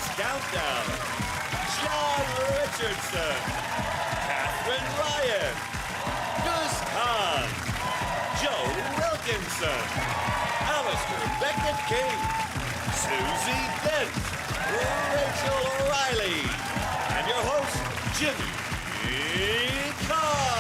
Cats Countdown. John Richardson, Catherine Ryan, Gus Kahn, Joe Wilkinson, Alistair Beckett-King, Susie Dent, Rachel O'Reilly, and your host, Jimmy Carr.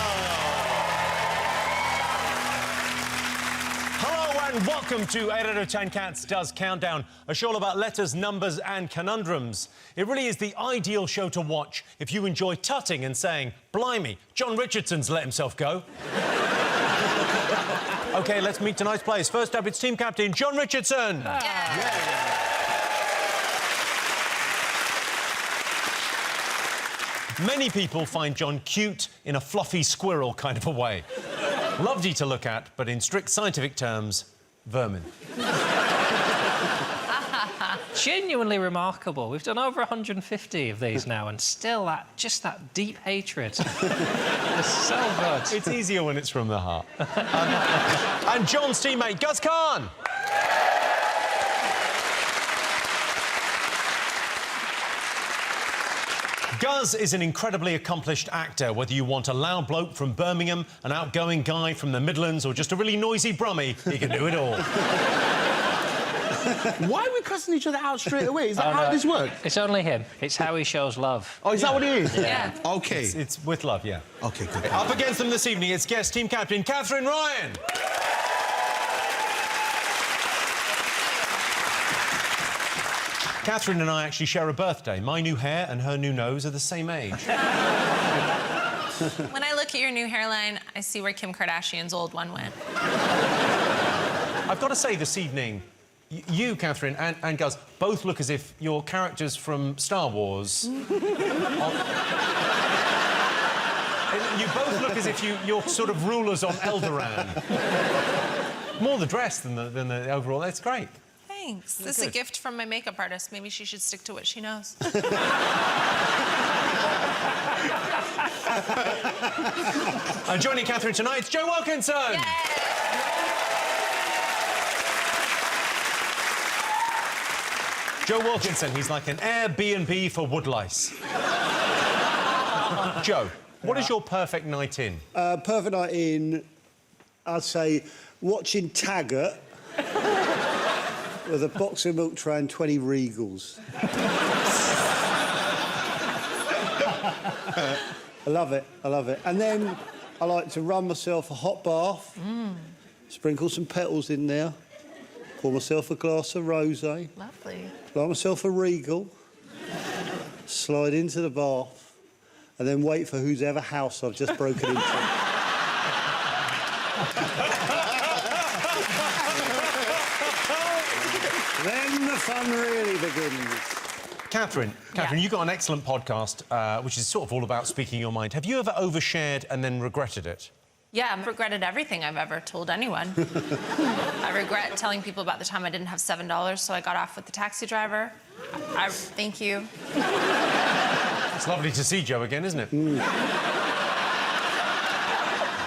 Hello and welcome to 8 out of 10 Cats Does Countdown, a show all about letters, numbers and conundrums. It really is the ideal show to watch if you enjoy tutting and saying, blimey, John Richardson's let himself go. OK, let's meet tonight's players. First up, it's team captain John Richardson. Many people find John cute in a fluffy squirrel kind of a way. Lovely to look at, but in strict scientific terms, vermin. Genuinely remarkable. We've done over 150 of these now, and still that deep hatred. It's so good. It's easier when it's from the heart. And John's teammate, Gus Kahn. Gus is an incredibly accomplished actor, whether you want a loud bloke from Birmingham, an outgoing guy from the Midlands, or just a really noisy brummie, he can do it all. Why are we cussing each other out straight away? Is that how this works? It's only him. It's how he shows love. Oh, is that what it is? Yeah. OK. It's with love, yeah. OK, good. Up against them this evening, it's guest team captain Catherine Ryan. Catherine and I actually share a birthday. My new hair and her new nose are the same age. When I look at your new hairline, I see where Kim Kardashian's old one went. I've got to say this evening, you, Catherine, and Gus, both look as if you're characters from Star Wars. You both look as if you're sort of rulers on Eldoran. More the dress than the overall. That's great. Thanks. This is a gift from my makeup artist. Maybe she should stick to what she knows. And joining Catherine tonight, it's Joe Wilkinson. Yay! Joe Wilkinson, he's like an Airbnb for woodlice. Joe, what is your perfect night in? Perfect night in, I'd say, watching Taggart with a box of milk tray and 20 Regals. I love it, I love it. And then I like to run myself a hot bath, sprinkle some petals in there, pour myself a glass of rosé, Lovely. light myself a Regal, slide into the bath, and then wait for whose ever house I've just broken into. Then the fun really begins. Catherine, you've got an excellent podcast, which is sort of all about speaking your mind. Have you ever overshared and then regretted it? Yeah, I've regretted everything I've ever told anyone. I regret telling people about the time I didn't have $7, so I got off with the taxi driver. Thank you. It's lovely to see Joe again, isn't it?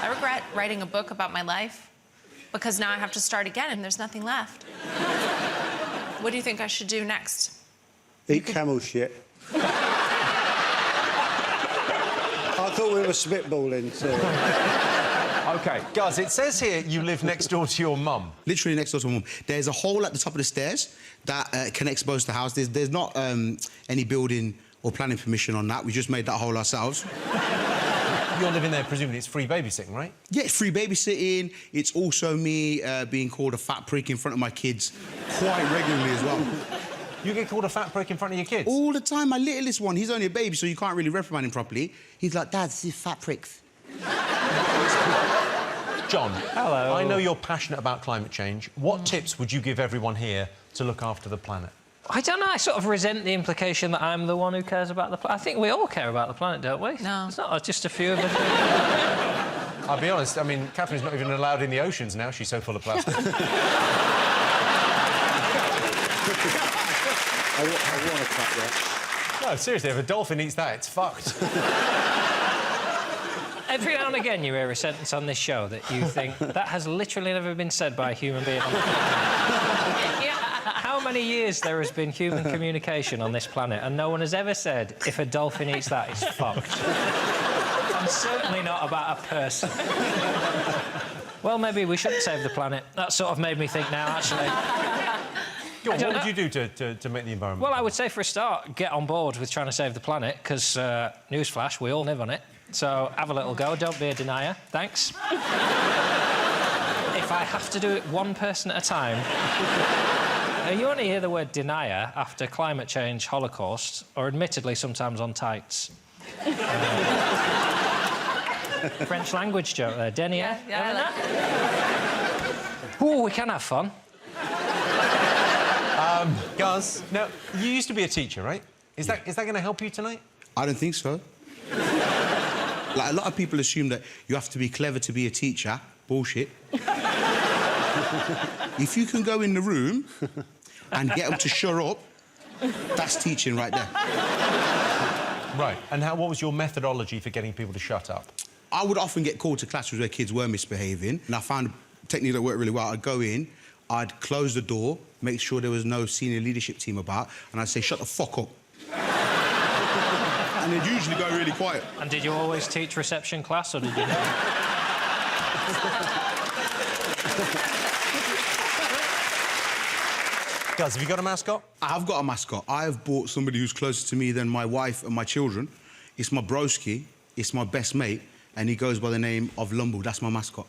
I regret writing a book about my life because now I have to start again and there's nothing left. What do you think I should do next? Eat camel shit. I thought we were spitballing, so... OK, Gus, it says here you live next door to your mum. Literally next door to my mum. There's a hole at the top of the stairs that connects both the house. There's not any building or planning permission on that. We just made that hole ourselves. You're living there, presumably it's free babysitting, right? Yeah, it's free babysitting. It's also me being called a fat prick in front of my kids quite regularly as well. You get called a fat prick in front of your kids? All the time. My littlest one, he's only a baby, so you can't really reprimand him properly. He's like, Dad, these fat pricks. John. Hello. I know you're passionate about climate change. What tips would you give everyone here to look after the planet? I don't know. I sort of resent the implication that I'm the one who cares about the planet. I think we all care about the planet, don't we? No. It's not just a few of us. I'll be honest, I mean, Catherine's not even allowed in the oceans now. She's so full of plastic. I want to cut that. No, seriously, if a dolphin eats that, it's fucked. Every now and again you hear a sentence on this show that you think, that has literally never been said by a human being on the planet. many years there has been human communication on this planet, and no one has ever said, if a dolphin eats that, it's fucked. And certainly not about a person. Well, maybe we shouldn't save the planet. That sort of made me think now, actually. Go on, what would you do to make the environment? Well, I would say, for a start, get on board with trying to save the planet, because, newsflash, we all live on it. So have a little go, don't be a denier. Thanks. If I have to do it one person at a time... You only hear the word denier after climate change, Holocaust, or admittedly sometimes on tights. French language joke there, denier. Yeah. Ooh, we can have fun. Gaz, now, you used to be a teacher, right? Is that going to help you tonight? I don't think so. Like, a lot of people assume that you have to be clever to be a teacher. Bullshit. If you can go in the room and get them to shut up, that's teaching right there. Right. And what was your methodology for getting people to shut up? I would often get called to classrooms where kids were misbehaving, and I found a technique that worked really well. I'd go in, I'd close the door, make sure there was no senior leadership team about, and I'd say, shut the fuck up. And they'd usually go really quiet. And did you always teach reception class, or did you not? Gaz, have you got a mascot? I have got a mascot. I have bought somebody who's closer to me than my wife and my children. It's my broski, it's my best mate, and he goes by the name of Lumble. That's my mascot.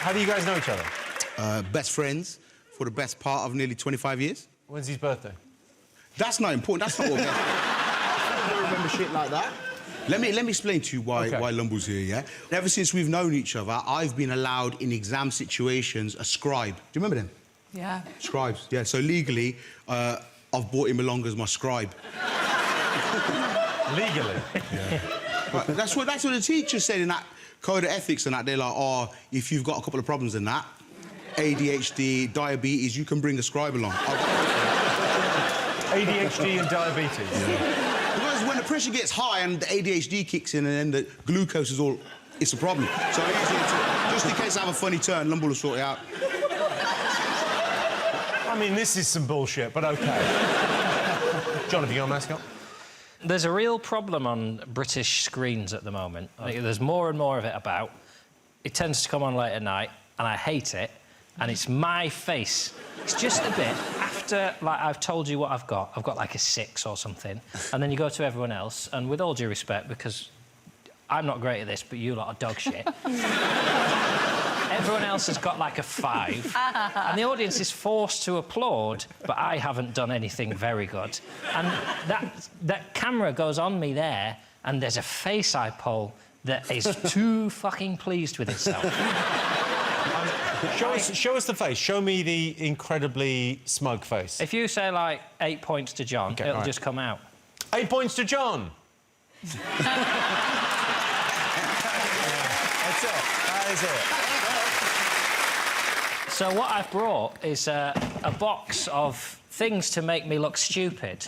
How do you guys know each other? Best friends for the best part of nearly 25 years. When's his birthday? That's not important. That's not what I don't remember shit like that. Let me explain to you why Lumble's here, yeah? Ever since we've known each other, I've been allowed in exam situations a scribe. Do you remember them? Yeah. Scribes, yeah. So legally, I've brought him along as my scribe. Legally? Yeah. Right. That's what the teacher said in that code of ethics and that. They're like, oh, if you've got a couple of problems in that, ADHD, diabetes, you can bring a scribe along. ADHD and diabetes? Yeah. Because when the pressure gets high and the ADHD kicks in and then the glucose is all... It's a problem. So just in case I have a funny turn, Lumble will sort it out. I mean, this is some bullshit, but OK. John, have you got a mascot? There's a real problem on British screens at the moment. There's more and more of it about. It tends to come on late at night, and I hate it, and it's my face. It's just a bit after, like, I've told you what I've got like a 6 or something, and then you go to everyone else, and with all due respect, because I'm not great at this, but you lot are dog shit. Everyone else has got like a 5, and the audience is forced to applaud, but I haven't done anything very good. And that camera goes on me there, and there's a face I pull that is too fucking pleased with itself. Show us the face. Show me the incredibly smug face. If you say, like, 8 points to John, Okay, it'll just come out. 8 points to John. That's it. That is it. So what I've brought is a box of things to make me look stupid,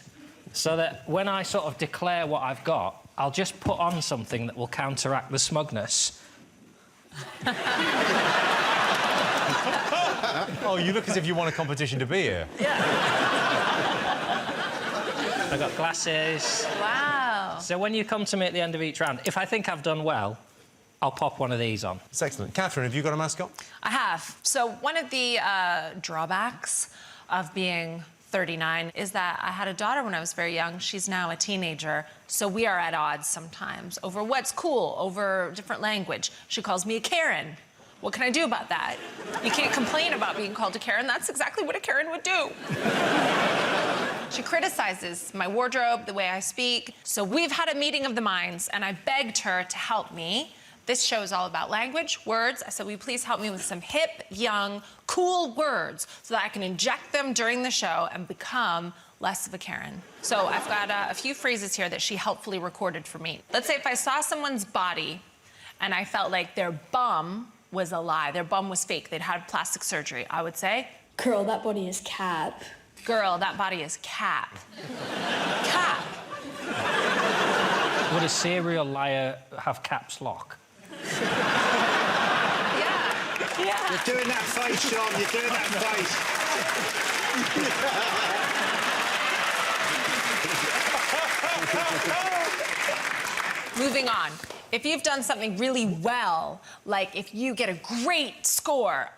so that when I sort of declare what I've got, I'll just put on something that will counteract the smugness. Oh, you look as if you want a competition to be here. Yeah. I got glasses. Wow. So when you come to me at the end of each round, if I think I've done well, I'll pop one of these on. It's excellent. Catherine, have you got a mascot? I have. So one of the drawbacks of being 39 is that I had a daughter when I was very young. She's now a teenager. So we are at odds sometimes over what's cool, over different language. She calls me a Karen. What can I do about that? You can't complain about being called a Karen. That's exactly what a Karen would do. She criticizes my wardrobe, the way I speak. So we've had a meeting of the minds, and I begged her to help me. This show is all about language, words. I said, will you please help me with some hip, young, cool words so that I can inject them during the show and become less of a Karen. So I've got a few phrases here that she helpfully recorded for me. Let's say if I saw someone's body and I felt like their bum was a lie, their bum was fake, they'd had plastic surgery, I would say, girl, that body is cap. Girl, that body is cap. Cap. Would a serial liar have caps lock? Yeah. You're doing that face, Sean. You're doing that face. Moving on. If you've done something really well, like if you get a great score,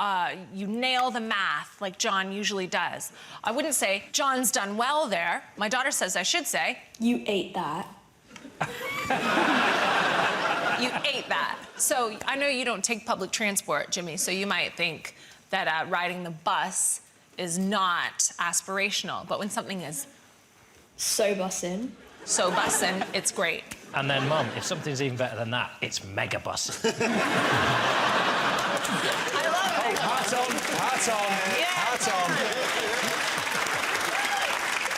you nail the math like John usually does, I wouldn't say, John's done well there. My daughter says I should say, You ate that. you ate that. So I know you don't take public transport, Jimmy, so you might think that riding the bus is not aspirational. But when something is So bussin'. so bussin', it's great. And then, Mum, if something's even better than that, it's megabus. I love it. Hat on, hat on, Yeah. hat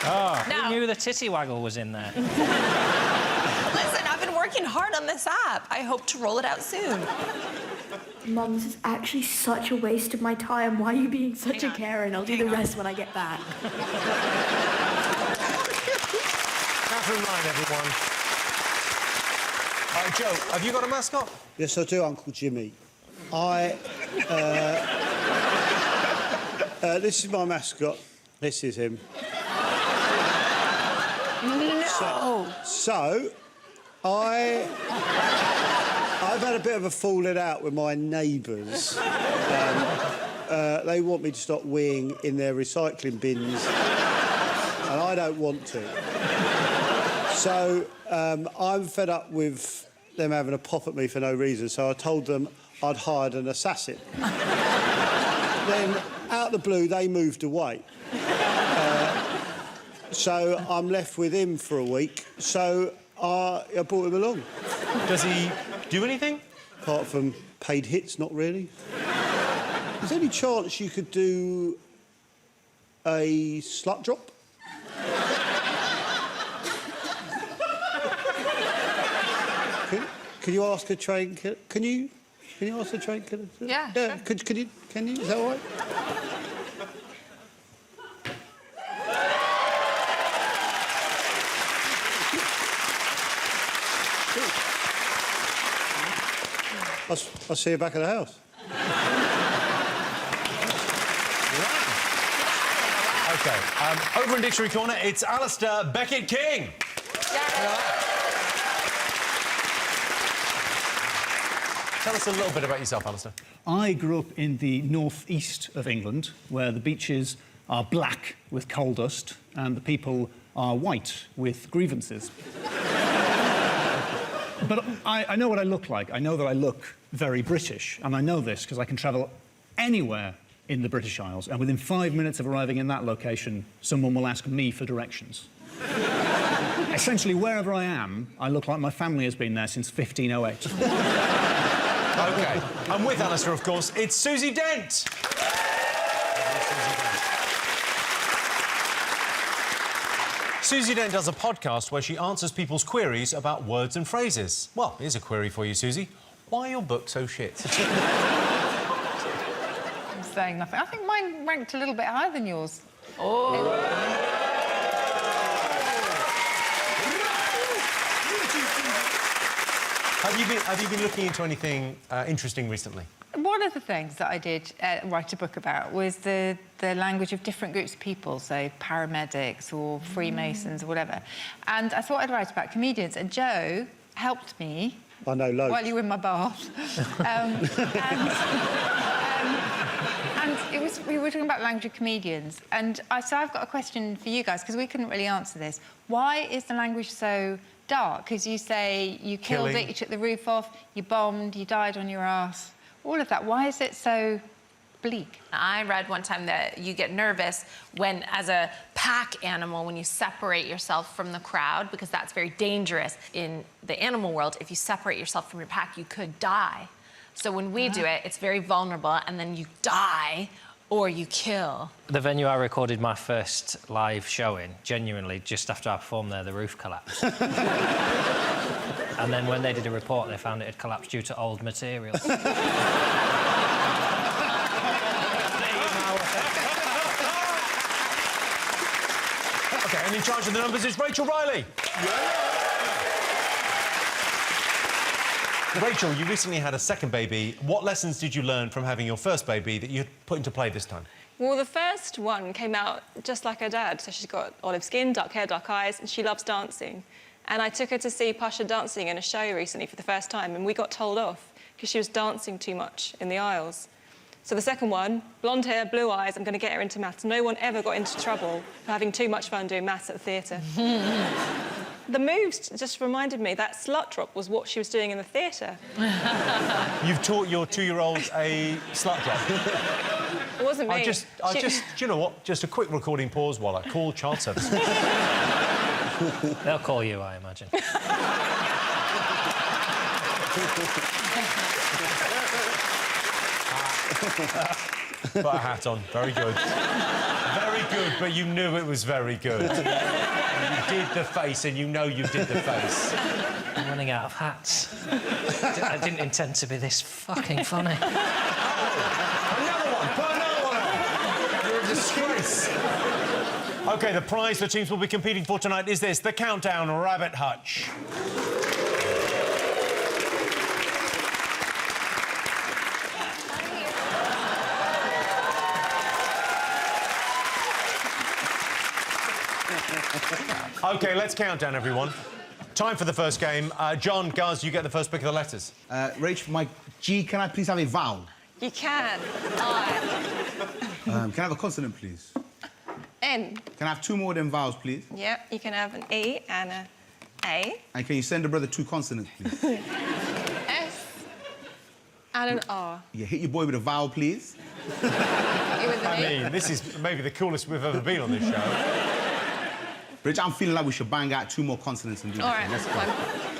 on. Now, Who knew the titty waggle was in there? listen, I've been working hard on this app. I hope to roll it out soon. Mum, this is actually such a waste of my time. Why are you being such Hang a on. Karen? I'll do the rest when I get back. Catherine Ryan, everyone. Joe, have you got a mascot? Yes, I do, Uncle Jimmy. This is my mascot. This is him. No. So, I've had a bit of a falling out with my neighbours. They want me to stop weeing in their recycling bins, and I don't want to. So, I'm fed up with them having a pop at me for no reason, so I told them I'd hired an assassin. Then, out of the blue, they moved away. So I'm left with him for a week, so I brought him along. Does he do anything? Apart from paid hits, not really. Is there any chance you could do a slut drop? Can you ask a train killer? Can you ask a train killer? Yeah, Yeah. sure. Can you? Is that all right? I'll see you back at the house. OK, over in Dictionary Corner, it's Alistair Beckett King. Tell us a little bit about yourself, Alistair. I grew up in the northeast of England, where the beaches are black with coal dust and the people are white with grievances. But I know what I look like. I know that I look very British, and I know this because I can travel anywhere in the British Isles, and within 5 minutes of arriving in that location, someone will ask me for directions. Essentially, wherever I am, I look like my family has been there since 1508. OK, and with Alistair, of course, it's Susie Dent. Susie Dent does a podcast where she answers people's queries about words and phrases. Well, here's a query for you, Susie. Why are your books so shit? I'm saying nothing. I think mine ranked a little bit higher than yours. Have you been looking into anything interesting recently? One of the things that I did write a book about was the language of different groups of people, so paramedics or Freemasons or whatever. And I thought I'd write about comedians, and Joe helped me. I know loads. While you were in my bath. And we were talking about language of comedians. And so I've got a question for you guys, because we couldn't really answer this. Why is the language so dark? Because you say you killed Killing. it, you took the roof off, you bombed, you died on your ass. All of that. Why is it so bleak? I read one time that you get nervous when, as a pack animal, when you separate yourself from the crowd, because that's very dangerous. In the animal world, if you separate yourself from your pack, you could die. So when we do it, it's very vulnerable, and then you die or you kill. The venue I recorded my first live show in, genuinely, just after I performed there, the roof collapsed. And then when they did a report, they found it had collapsed due to old material. OK, and in charge of the numbers is Rachel Riley. Rachel, you recently had a second baby. What lessons did you learn from having your first baby that you put into play this time? Well, the first one came out just like her dad. So she's got olive skin, dark hair, dark eyes, and she loves dancing. And I took her to see Pasha dancing in a show recently for the first time, and we got told off because she was dancing too much in the aisles. So the second one, blonde hair, blue eyes, I'm going to get her into maths. No one ever got into trouble for having too much fun doing maths at the theatre. The moves just reminded me that slut drop was what she was doing in the theatre. You've taught your 2-year-old a slut drop. It wasn't me. Do you know what? Just a quick recording pause while I call child services. They'll call you, I imagine. Put a hat on. Very good. Very good, but you knew it was very good. You did the face, and you know you did the face. I'm running out of hats. I didn't intend to be this fucking funny. Another one! Put another one on! You're a disgrace. OK, the prize the teams will be competing for tonight is this, the Countdown Rabbit Hutch. OK, let's count down, everyone. Time for the first game. John, Guz, you get the first pick of the letters. Rach, my G, can I please have a vowel? You can. I. Can I have a consonant, please? N. Can I have 2 more than vowels, please? Yep, you can have an E and a A. And can you send a brother 2 consonants, please? S. And an R. Yeah, hit your boy with a vowel, please. You with an I E? mean, this is maybe the coolest we've ever been on this show. Rich, I'm feeling like we should bang out 2 more consonants and do All this right, thing. Let's go. fine.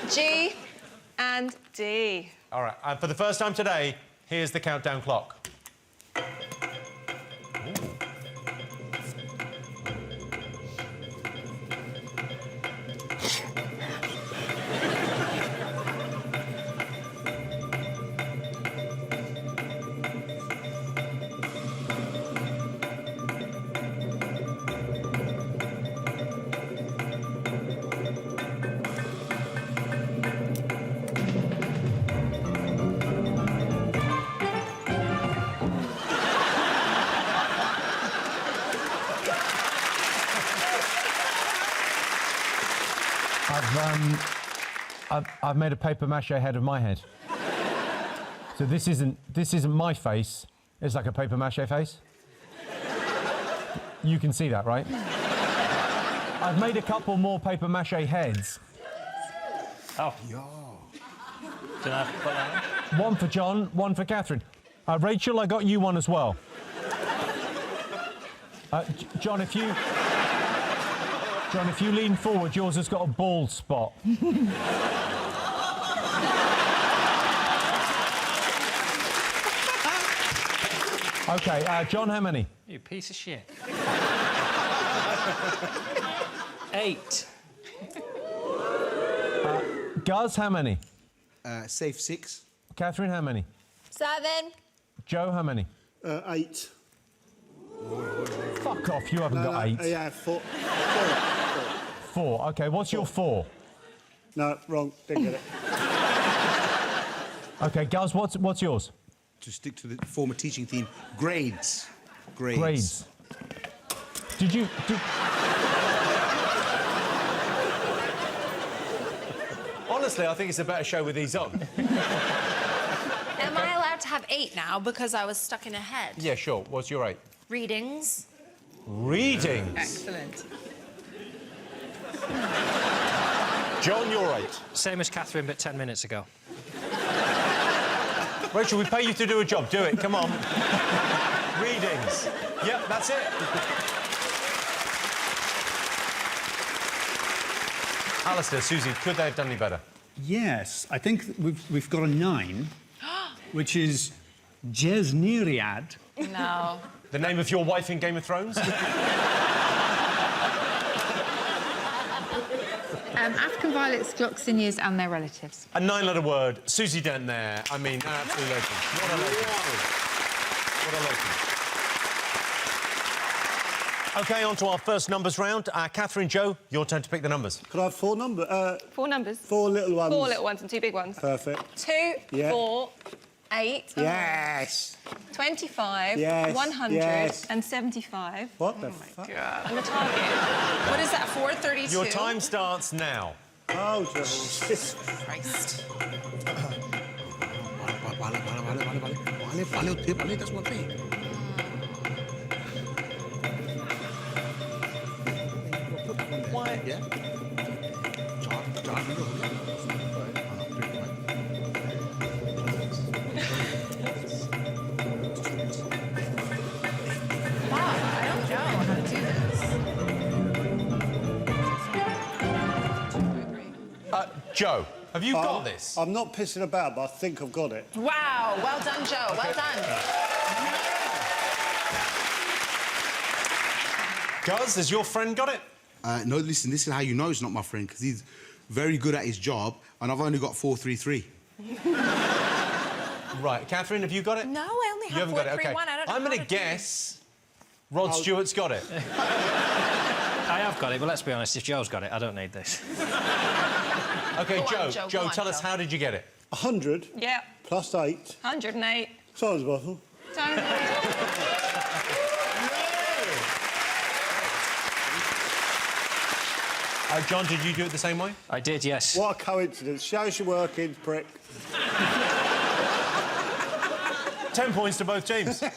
G and D. All right, and for the first time today, here's the countdown clock. I've made a paper mache head of my head. So this isn't my face. It's like a paper mache face. You can see that, right? I've made a couple more paper mache heads. Oh. Yo. Can I put that on? One for John, one for Catherine. Rachel, I got you one as well. John, if you lean forward, yours has got a bald spot. OK, John, how many? You piece of shit. 8. Guz, how many? Safe 6. Catherine, how many? 7. Joe, how many? 8. Fuck off, you haven't got 8. Yeah, 4. 4, OK, what's your 4? No, wrong. Didn't get it. OK, Guz, what's yours? To stick to the former teaching theme, grades. Grades. Did you... Honestly, I think it's a better show with these on. Am I allowed to have 8 now because I was stuck in a head? Yeah, sure. What's your 8? Readings. Readings. Excellent. John, you're 8. Same as Catherine, but 10 minutes ago. Rachel, we pay you to do a job. Do it. Come on. Readings. Yep, that's it. Alistair, Susie, could they have done any better? Yes, I think we've got a 9, which is Jez Neariad. No. The name of your wife in Game of Thrones? African violets, gloxinias and their relatives. A 9-letter word. Susie Dent there. I mean, an absolute legend. What a legend. What a legend. OK, on to our first numbers round. Catherine, Joe, your turn to pick the numbers. Could I have 4 numbers? 4 numbers. 4 little ones. 4 little ones and 2 big ones. Perfect. 2, Yeah. 4, 8, Yes. 25, Yes, 100, yes. and 75. What the fuck? And the target. What is that, 432? Your time starts now. Oh, Jesus. Christ. Vale, that's one thing. Why? Yeah. Wow, I don't know how to do this. Joe, have you got this? I'm not pissing about, but I think I've got it. Wow, well done, Joe. Well done. Guz, has your friend got it? No, listen, this is how you know it's not my friend, because he's very good at his job, and I've only got 433. Right, Catherine, have you got it? No, I only You have haven't got it, OK. 431. I don't know I'm how going to to do guess Rod Stewart's got it. I have got it, but let's be honest, if Joe's got it, I don't need this. OK, Go on, Joe, Joe, Joe, go on, tell us, Joe. how did you get it? 100 Yeah. plus 8. 108. Simon's bottle. John, did you do it the same way? I did, yes. What a coincidence. Show us your workings, prick. 10 points to both teams. And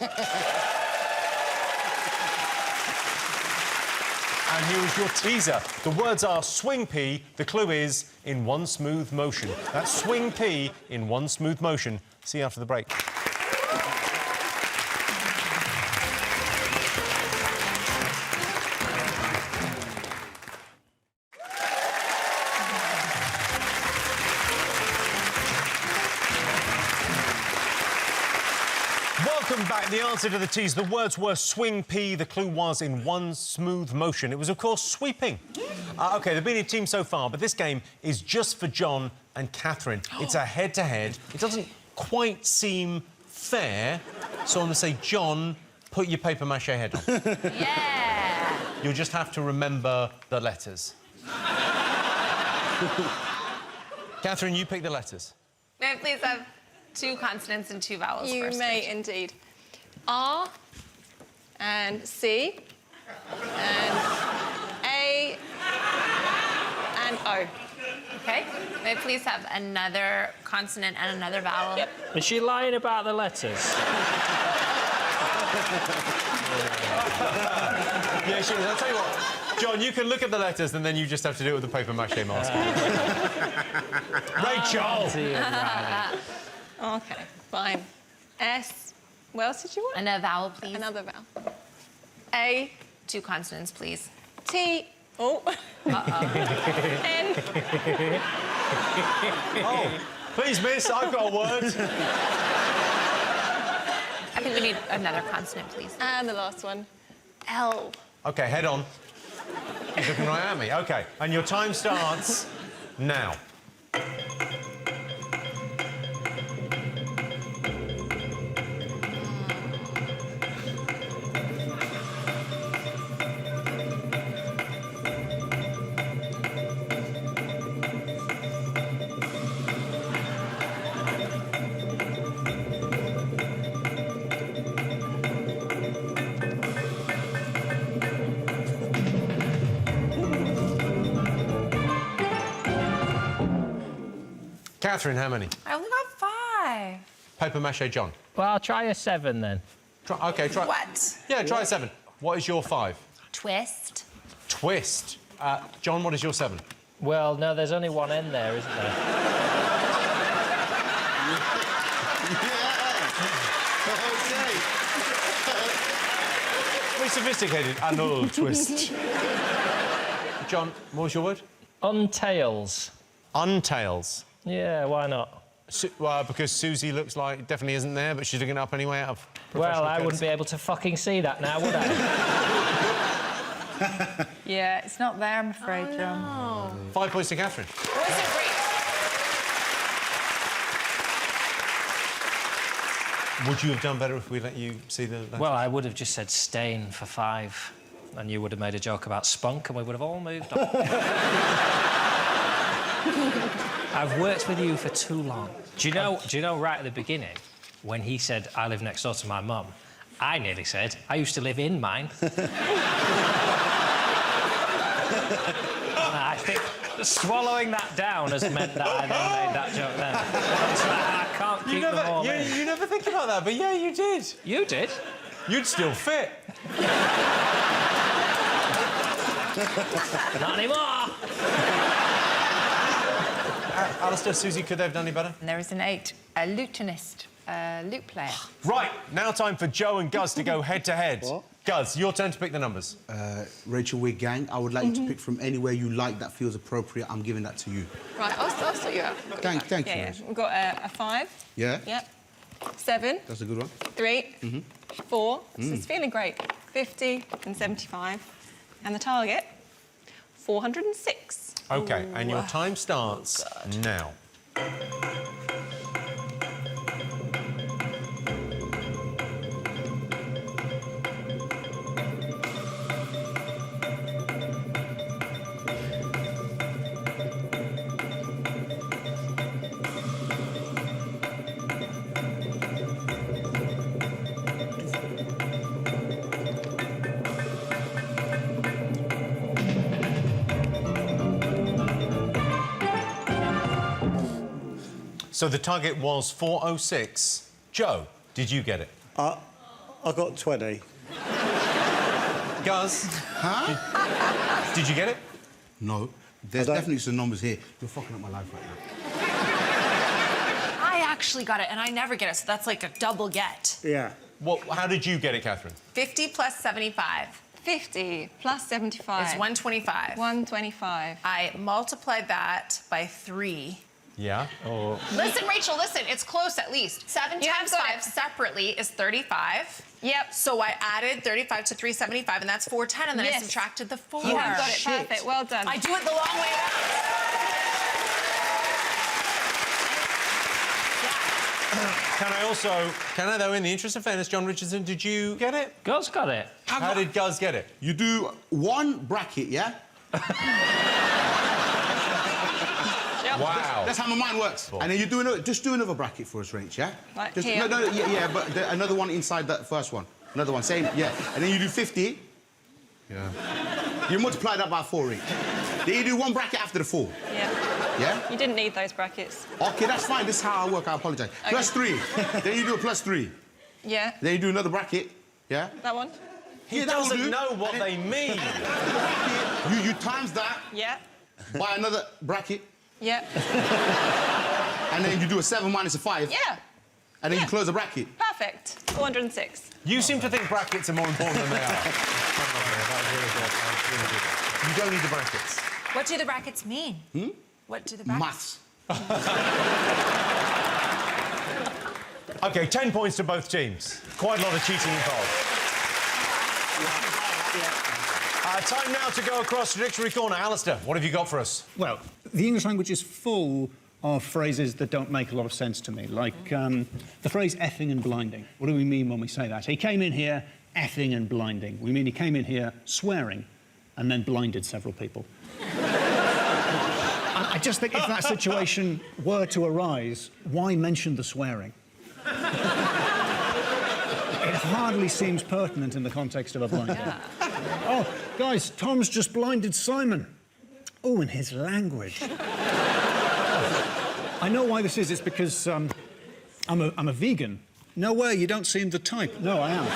here is your teaser. The words are swing P. The clue is in one smooth motion. That's swing P in one smooth motion. See you after the break. Welcome back. The answer to the tease. The words were swing P. The clue was in one smooth motion. It was, of course, sweeping. OK, they've been in team so far, but this game is just for John and Catherine. It's a head-to-head. It doesn't quite seem fair, so I'm going to say, John, put your papier-mâché head on. Yeah. You'll just have to remember the letters. Catherine, you pick the letters. May I please have 2 consonants and 2 vowels You first? may indeed. R and C and A and O. OK. May I please have another consonant and another vowel? Yep. Is she lying about the letters? Yeah, she is. I'll tell you what. John, you can look at the letters and then you just have to do it with the papier-mâché mask. Rachel! Okay, fine. S. What else did you want? And a vowel, please. Another vowel. A. 2 consonants, please. T. Oh. N. Oh, please, miss, I've got a word. I think we need another consonant, please. And the last one. L. OK, head on. He's looking right at me. OK, and your time starts now. Catherine, how many? I only got 5. Papier-mâché John. Well, I'll try a 7 then. OK, try... What? Yeah, try a 7. What is your 5? Twist. Twist. John, what is your 7? Well, no, there's only one N there, isn't there? Very sophisticated. Another twist. John, what was your word? Untails. Untails. Yeah, why not? Because Susie looks like definitely isn't there, but she's looking it up anyway out of Well, I wouldn't courtesy. be able to fucking see that now, would I? Yeah, it's not there, I'm afraid, John. Oh. 5 points to Catherine. Wasn't great. Would you have done better if we let you see the... Well, I would have just said stain for 5. and you would have made a joke about spunk, and we would have all moved on. I've worked with you for too long. Do you know right at the beginning, when he said, I live next door to my mum, I nearly said, I used to live in mine. I think swallowing that down has meant that I then made that joke then. I can't keep them all in. You never think about that, but yeah, you did. You did? You'd still fit. Not anymore! Alistair, Susie, could they have done any better? And there is an 8, a lutenist, a lute player. Right, now time for Joe and Guz to go head-to-head. What? Guz, your turn to pick the numbers. Rachel Wig Gang, I would like you to pick from anywhere you like that feels appropriate. I'm giving that to you. Right, I'll sort you out. Thank you, Yeah. Rachel. We've got a 5. Yeah? Yep. 7. That's a good one. 3. 4. So it's feeling great. 50 and 75. And the target, 406. OK, and your time starts now. So the target was 406. Joe, did you get it? I got 20. Guz? Huh? Did you get it? No. There's definitely some numbers here. You're fucking up my life right now. I actually got it, and I never get it, so that's like a double get. Yeah. Well, how did you get it, Catherine? 50 plus 75 50 plus 75. is 125. 125. I multiplied that by 3. Yeah? Or... Listen, Rachel, listen, it's close at least. 7 You times have got 5 it. separately is 35. Yep. So I added 35 to 375, and that's 410, and then I Yes. subtracted the 4. You have got it shit. perfect. Well done. I do it the long way around. Can I, though, in the interest of fairness, John Richardson, did you get it? Guz got it. How did Guz get it? You do one bracket, yeah? Wow. That's how my mind works. And then you do another, just do another bracket for us, Rach, yeah? Like just, here? No, yeah, but another one inside that first one. Another one, same, yeah. And then you do 50. Yeah. You multiply that by 4 each. Then you do one bracket after the 4. Yeah. Yeah? You didn't need those brackets. OK, that's fine. This is how I work. I apologise. Okay. Plus 3. Then you do a plus 3. Yeah. Then you do another bracket, yeah? That one? He doesn't know what they mean. You times that Yeah. by another bracket, Yeah. and then you do a 7 minus a 5. Yeah. And then you close the bracket. Perfect. 406. You seem to think brackets are more important than they are. You don't need the brackets. What do the brackets mean? What do the brackets... Maths. OK, 10 points to both teams. Quite a lot of cheating involved. Time now to go across to Dictionary Corner. Alistair, what have you got for us? Well, the English language is full of phrases that don't make a lot of sense to me, like the phrase effing and blinding. What do we mean when we say that? He came in here effing and blinding. We mean he came in here swearing and then blinded several people. I just think if that situation were to arise, why mention the swearing? It hardly seems pertinent in the context of a blinding. Yeah. Oh, guys, Tom's just blinded Simon. Oh, in his language. I know why this is. It's because I'm a vegan. No way, you don't seem the type. No, I am.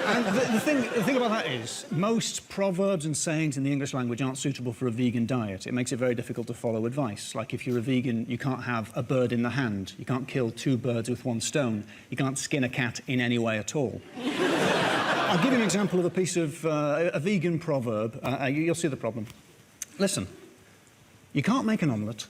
And the thing about that is, most proverbs and sayings in the English language aren't suitable for a vegan diet. It makes it very difficult to follow advice. Like, if you're a vegan, you can't have a bird in the hand. You can't kill 2 birds with 1 stone. You can't skin a cat in any way at all. I'll give you an example of a piece of a vegan proverb. You'll see the problem. Listen. You can't make an omelette.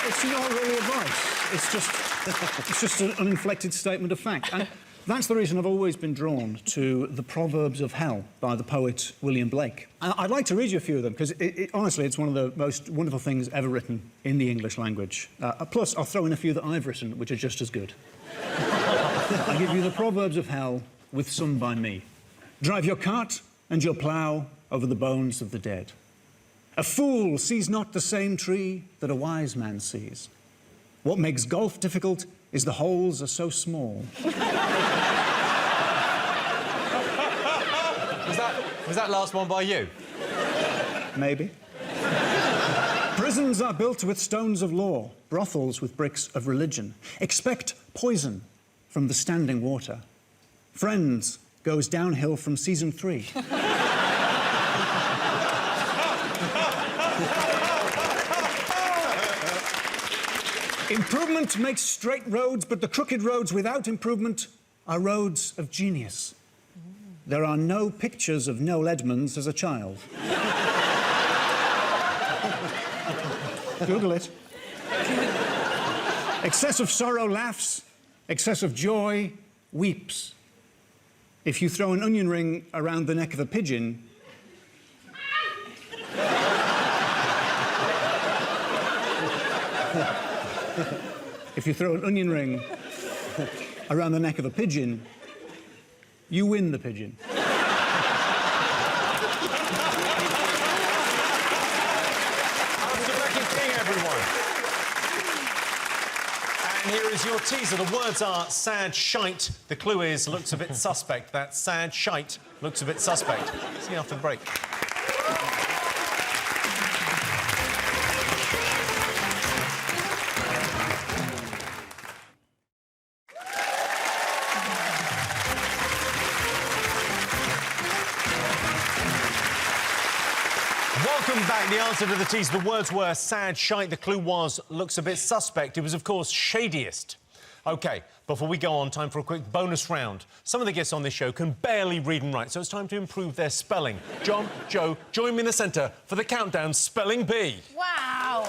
It's not really advice. It's just an inflected statement of fact. And That's the reason I've always been drawn to the Proverbs of Hell by the poet William Blake. And I'd like to read you a few of them, because honestly, it's one of the most wonderful things ever written in the English language. Plus, I'll throw in a few that I've written, which are just as good. I give you the Proverbs of Hell with some by me. Drive your cart and your plough over the bones of the dead. A fool sees not the same tree that a wise man sees. What makes golf difficult is the holes are so small. Was that last one by you? Maybe. Prisons are built with stones of law, brothels with bricks of religion. Expect poison from the standing water. Friends goes downhill from season 3. Improvement makes straight roads, but the crooked roads without improvement are roads of genius. There are no pictures of Noel Edmonds as a child. Google it. Excess of sorrow laughs, excess of joy weeps. If you throw an onion ring around the neck of a pigeon, if you throw an onion ring around the neck of a pigeon, you win the pigeon. And here is your teaser. The words are sad shite. The clue is looks a bit suspect. That sad shite looks a bit suspect. See you after the break. Welcome back. The answer to the teaser, the words were sad shite. The clue was looks a bit suspect. It was, of course, shadiest. OK, before we go on, time for a quick bonus round. Some of the guests on this show can barely read and write, so it's time to improve their spelling. John, Joe, join me in the centre for the countdown Spelling Bee. Wow.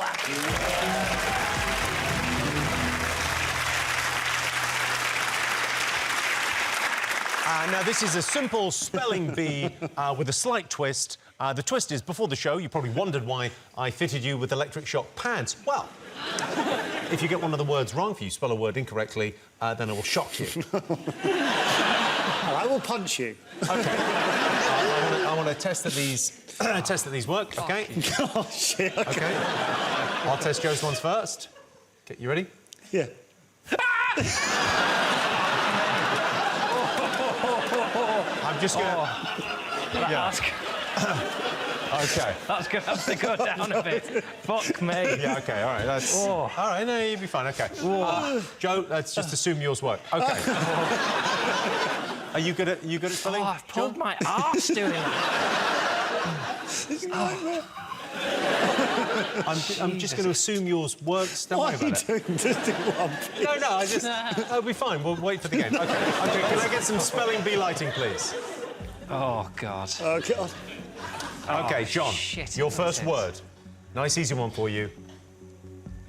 Now, this is a simple spelling bee with a slight twist. The twist is, before the show, you probably wondered why I fitted you with electric shock pads. Well, if you get one of the words wrong, if you spell a word incorrectly, then I will shock you. I will punch you. OK. I want to test that these work, OK? Oh, shit, OK. I'll test Joe's ones first. Okay, you ready? Yeah. I'm just going to... That's OK. That's going to have to go down a bit. Fuck me. Yeah, OK, all right. That's... Oh. All right, no, you'll be fine, OK. Joe, let's just assume yours work. OK. Are you good at spelling? Oh, I've pulled my arse doing that. I'm just going to assume yours works. Don't worry about it. Just do one, please. No, I just... It'll be fine. We'll wait for the game. OK. OK, can I get some spelling bee lighting, please? Oh, God. Oh, God. OK, John, shit, your first word. Nice, easy one for you.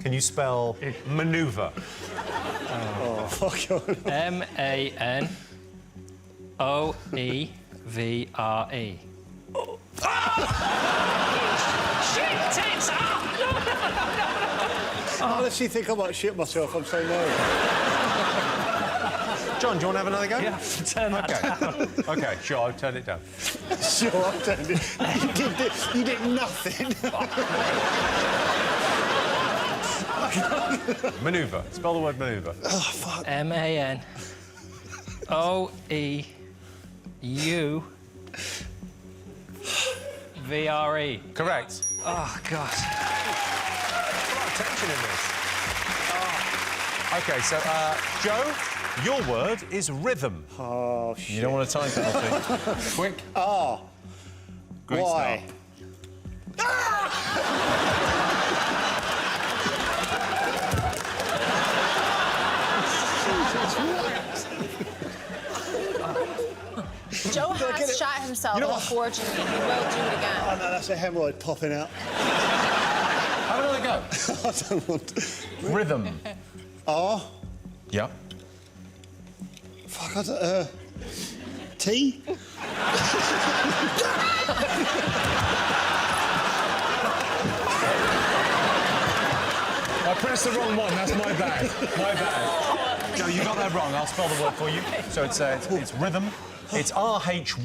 Can you spell manoeuvre? Oh, fuck on. M-A-N-O-E-V-R-E. Oh. Shit, it's up! I honestly think I might shit myself. I'm so nervous. John, do you want to have another go? Yeah, turn that down. OK, sure, I'll turn it down. Sure, I'll turn it. You did nothing. Manoeuvre. Spell the word manoeuvre. Oh, fuck. M-A-N-O-E-U-V-R-E. Correct. Oh, God. A lot of tension in this. OK, so, Joe, your word is rhythm. Oh, shit. You don't want a time penalty. Quick. Oh. Great Why? Joe has shot himself, unfortunately. He will do it again. Oh, no, that's a hemorrhoid popping out. Have another go. I don't want to. Rhythm. Oh. Yeah. Fuck, I don't... Tea? I pressed the wrong one. That's my bad. My bad. No, you got that wrong. I'll spell the word for you. So it's rhythm. It's R-H-Y-T-H-M.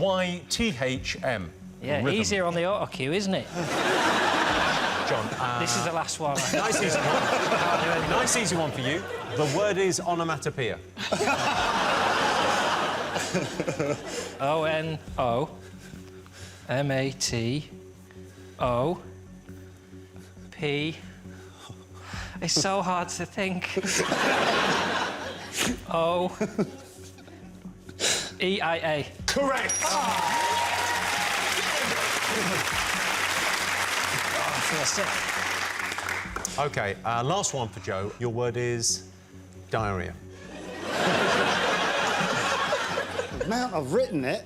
Yeah, Rhythm. easier on the auto cue, isn't it? John, This is the last one. nice easy one. Nice easy one for you. The word is onomatopoeia. O-N-O-M-A-T-O-P. It's so hard to think. O-E-I-A. Correct. I feel sick. OK, last one for Joe. Your word is diarrhea. The amount I've written it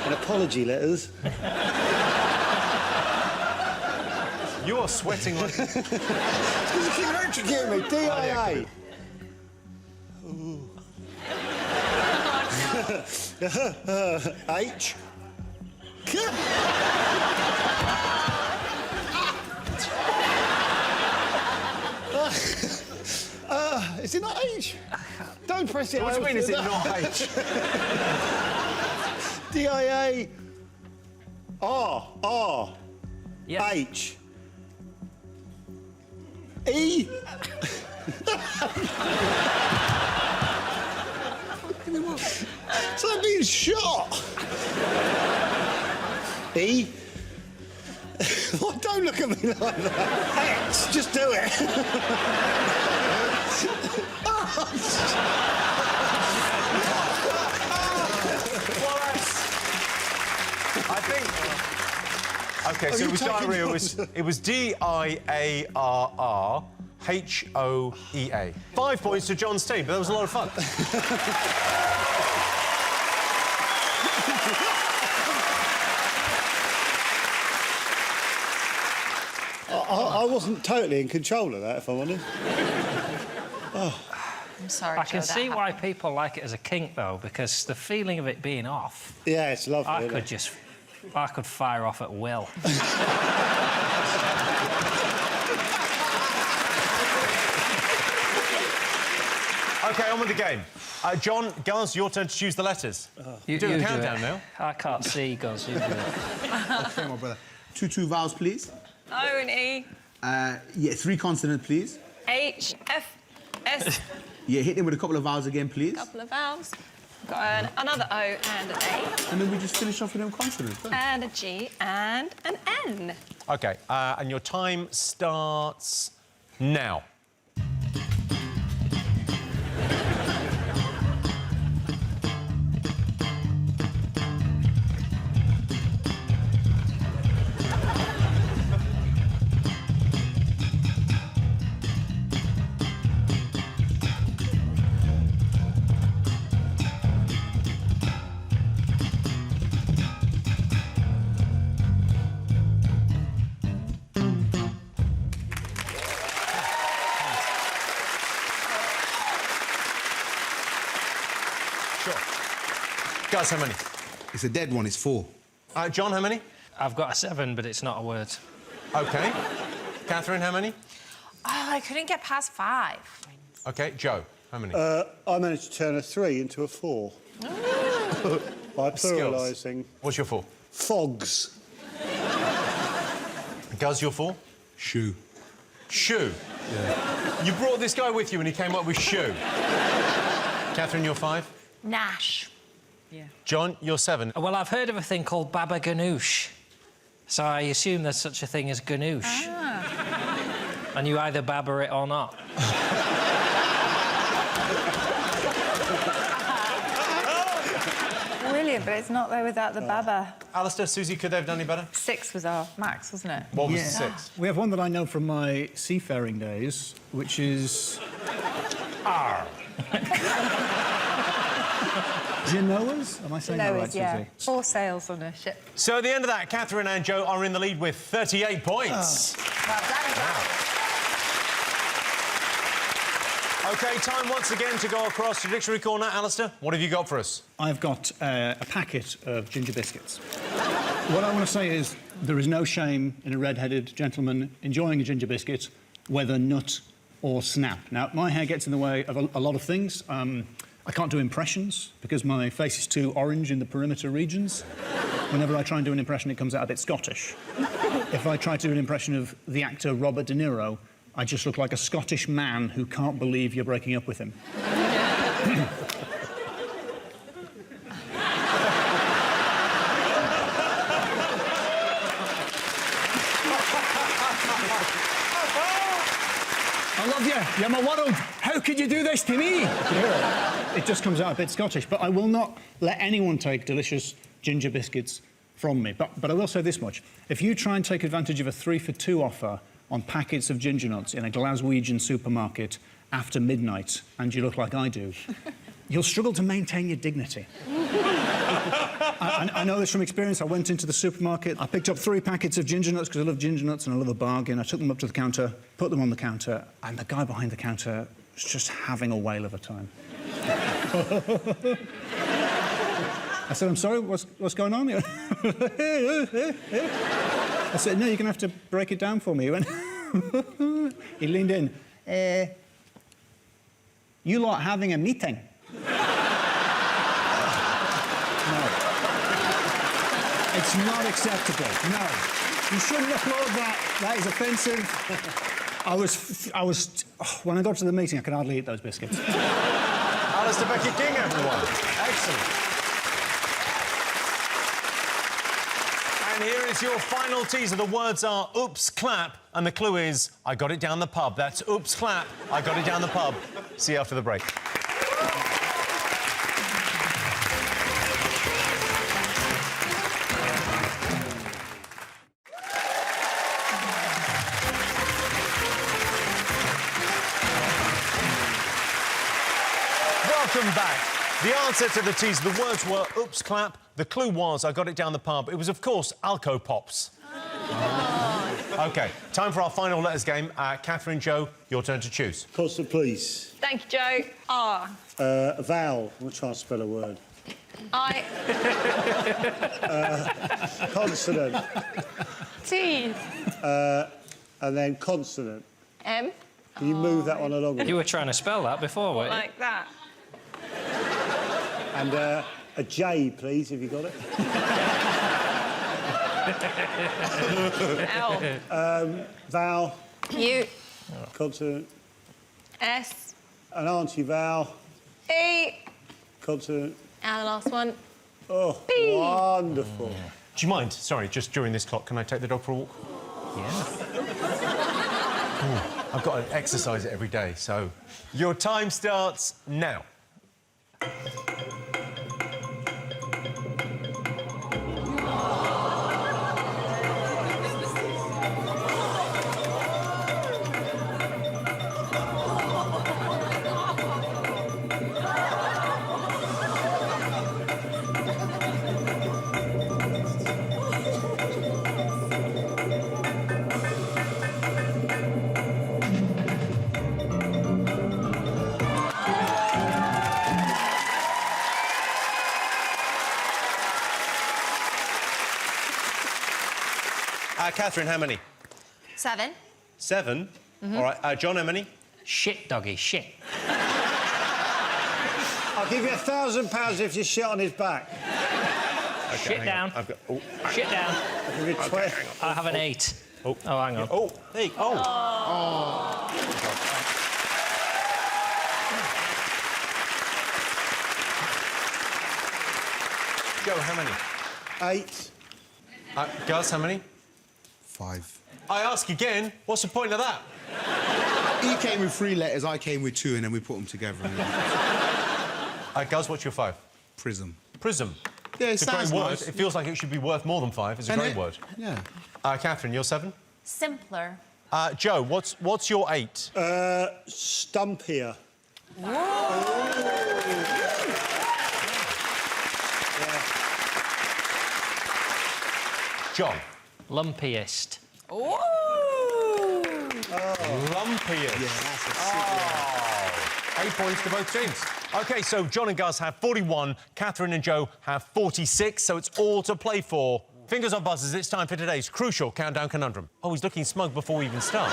in apology letters. You are sweating like... Because you keep electrocuting me. D-I-A. H. Is it not H? Don't press it. What do you mean, is it not H? D-I-A. R. Yeah. H. E. So I'm being shot. E. Oh, don't look at me like that. X. Just do it. I think... OK, so it was diarrhea. It was D-I-A-R-R-H-O-E-A. 5 points to John's team, but that was a lot of fun. I wasn't totally in control of that, if I'm honest. I'm sorry, I can Joe, that see why happened. people like it as a kink, though, because the feeling of it being off, Yeah, it's lovely. I isn't could it? just... I could fire off at will. OK, on with the game. John, Gaz, your turn to choose the letters. You do a it. countdown now. I can't see, Guz. You do it. OK, my brother. Two vowels, please. O and E, Yeah, 3 consonants, please. H, F, S. Yeah, hit them with a couple of vowels again, please. Couple of vowels. Got another O and an A, And then we just finish off with them consonants. Done. and a G and an N. OK, and your time starts now. Guys, how many? It's a dead one, it's 4. John, how many? I've got a 7, but it's not a word. OK. Catherine, how many? Oh, I couldn't get past 5. OK, Joe, how many? I managed to turn a 3 into a 4. By pluralising. What's your 4? Fogs. Guz, your 4? Shoe. Shoe. Yeah. You brought this guy with you and he came up with shoe. Catherine, your 5? Nash. Yeah. John, you're 7. Well, I've heard of a thing called Baba Ganoush. So I assume there's such a thing as ganoush. Ah. And you either babber it or not. Brilliant, but it's not there without the baba. Alistair, Susie, could they have done any better? 6 was our max, wasn't it? What was Yeah. 6? We have one that I know from my seafaring days, which is... R. Genoas? Am I saying that right, Lowers, yeah. Susie? 4 sails on a ship. So at the end of that, Catherine and Joe are in the lead with 38 points. Well done, Joe. OK, time once again to go across to Dictionary Corner. Alistair, what have you got for us? I've got a packet of ginger biscuits. What I want to say is there is no shame in a red-headed gentleman enjoying a ginger biscuit, whether nut or snap. Now, my hair gets in the way of a lot of things. I can't do impressions because my face is too orange in the perimeter regions. Whenever I try and do an impression, it comes out a bit Scottish. If I try to do an impression of the actor Robert De Niro, I just look like a Scottish man who can't believe you're breaking up with him. I love you. You're my world. How could you do this to me? It just comes out a bit Scottish. But I will not let anyone take delicious ginger biscuits from me. But I will say this much. If you try and take advantage of a 3-for-2 offer on packets of ginger nuts in a Glaswegian supermarket after midnight, and you look like I do, you'll struggle to maintain your dignity. I know this from experience. I went into the supermarket. I picked up 3 packets of ginger nuts because I love ginger nuts and I love a bargain. I took them up to the counter, put them on the counter, and the guy behind the counter was just having a whale of a time. I said, I'm sorry, what's going on here? I said, no, you're going to have to break it down for me. He went... He leaned in. You lot having a meeting? No. It's not acceptable. No. You shouldn't applaud that. That is offensive. When I got to the meeting, I could hardly eat those biscuits. Alistair Beckett-King, everyone. Excellent. And here is your final teaser. The words are oops, clap, and the clue is I got it down the pub. That's oops, clap, I got it down the pub. See you after the break. Welcome back. The answer to the teaser, the words were oops, clap. The clue was I got it down the pub. It was, of course, Alco Pops. OK, time for our final letters game. Catherine, Joe, your turn to choose. Constant, please. Thank you, Joe. R. A vowel. I'm trying to spell a word. I. Consonant. T. And then consonant. M. Can you move that one along? You were trying to spell that before, weren't you? Like that. And a J, please, if you got it. L. Vowel. U. Consonant. S. An anti-vowel. E. Consonant. And the last one. Oh, B. wonderful. Do you mind? Sorry, just during this clock, can I take the dog for a walk? Yeah. I've got to exercise it every day, so... Your time starts now. Catherine, how many? 7. 7? All right. John, how many? Shit, doggy, shit. I'll give you £1,000 if you shit on his back. Okay, Shit down. I've got... Oh. Shit down. I'll give you 20. I have an 8. Oh, hang on. Oh, hey, oh. Joe, how many? 8. Gus, how many? 5. I ask again, what's the point of that? He came with 3 letters, I came with 2, and then we put them together. Gus, what's your 5? Prism. Prism. Yeah, It's a great sounds word. nice. It feels like it should be worth more than 5. It's a great word. Yeah. Catherine, you're 7? Simpler. Joe, what's your 8? Stumpier. John? Lumpiest. Ooh. Lumpiest. Yeah, that's a sick word. 8 points to both teams. OK, so John and Gus have 41, Catherine and Joe have 46, so it's all to play for. Fingers on buzzers, it's time for today's crucial countdown conundrum. Oh, he's looking smug before we even start.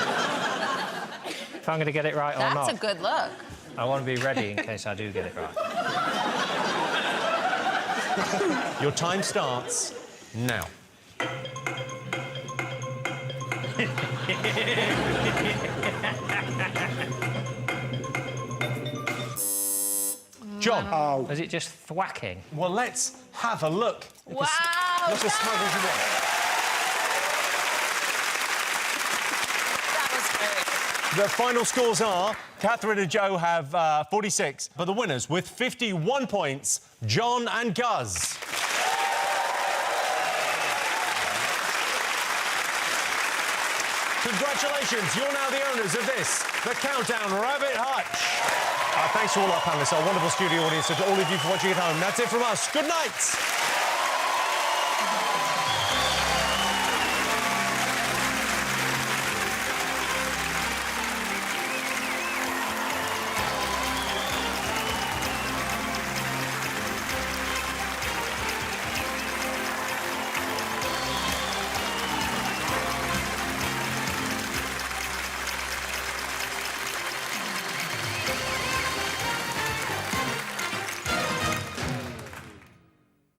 If I'm going to get it right or not. That's a good look. I want to be ready in case I do get it right. Your time starts now. John. Oh. Is it just thwacking? Well, let's have a look. Wow, Look as smug as you want. That was great. The final scores are Catherine and Joe have 46, but the winners with 51 points, John and Guz. Congratulations, you're now the owners of this, the Countdown Rabbit Hutch. Thanks to all our panellists, our wonderful studio audience, and to all of you for watching at home. That's it from us. Good night.